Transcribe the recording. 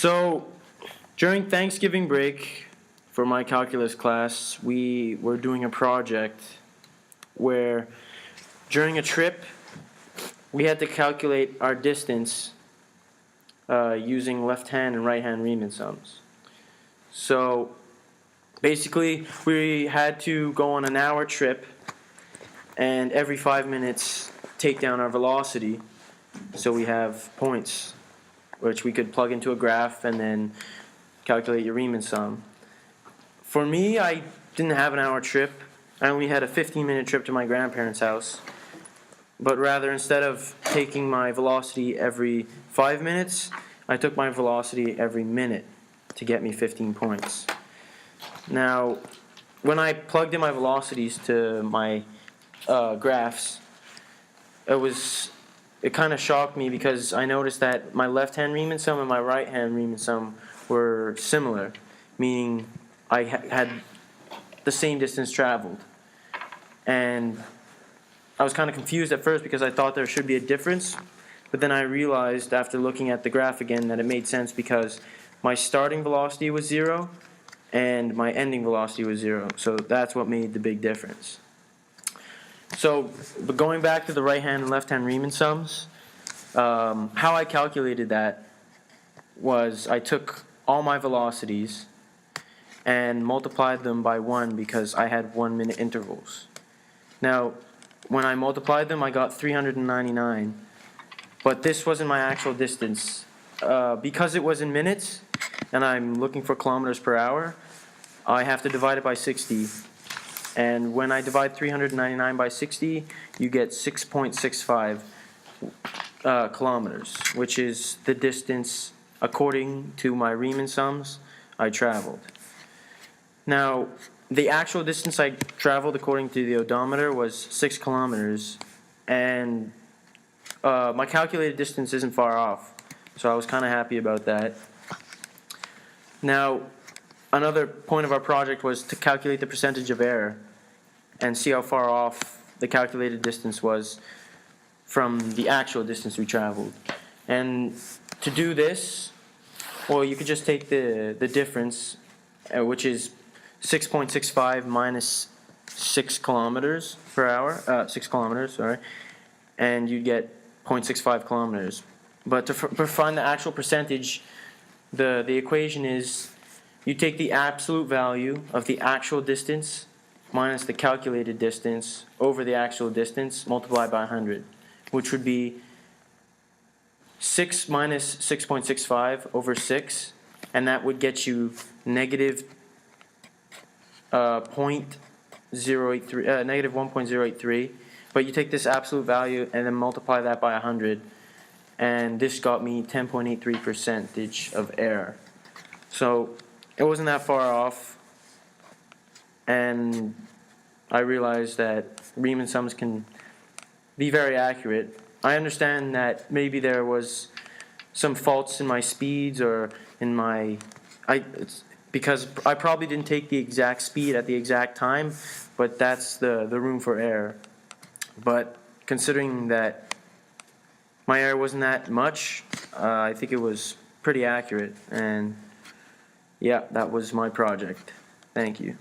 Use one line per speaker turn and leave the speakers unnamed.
So, during Thanksgiving break for my calculus class, we were doing a project where during a trip we had to calculate our distance using left hand and right hand Riemann sums. So, basically, we had to go on an hour trip and every 5 minutes take down our velocity so we have points which we could plug into a graph and then calculate your Riemann sum. For me, I didn't have an hour trip. I only had a 15-minute trip to my grandparents' house. But rather, instead of taking my velocity every 5 minutes, I took my velocity every minute to get me 15 points. Now, when I plugged in my velocities to my graphs, it kind of shocked me because I noticed that my left-hand Riemann sum and my right-hand Riemann sum were similar, meaning I had the same distance traveled. And I was kind of confused at first because I thought there should be a difference, but then I realized after looking at the graph again that it made sense because my starting velocity was 0 and my ending velocity was 0. So that's what made the big difference. So, but going back to the right-hand and left-hand Riemann sums, how I calculated that was I took all my velocities and multiplied them by 1 because I had 1-minute intervals. Now, when I multiplied them, I got 399, but this wasn't my actual distance. Because it was in minutes, and I'm looking for kilometers per hour, I have to divide it by 60. And when I divide 399 by 60, you get 6.65 kilometers, which is the distance, according to my Riemann sums, I traveled. Now, the actual distance I traveled according to the odometer was 6 kilometers, and my calculated distance isn't far off, so I was kind of happy about that. Now, another point of our project was to calculate the percentage of error and see how far off the calculated distance was from the actual distance we traveled. And to do this, well, you could just take the difference, which is 6.65 minus 6 kilometers per hour, 6 kilometers, sorry, and you get 0.65 kilometers. But to find the actual percentage, the equation is you take the absolute value of the actual distance minus the calculated distance over the actual distance multiplied by 100, which would be 6 minus 6.65 over 6, and that would get you negative 1.083, but you take this absolute value and then multiply that by 100, and this got me 10.83% of error. So it wasn't that far off, and I realized that Riemann sums can be very accurate. I understand that maybe there was some faults in my speeds or in my because I probably didn't take the exact speed at the exact time, but that's the room for error. But considering that my error wasn't that much, I think it was pretty accurate, and yeah, that was my project. Thank you.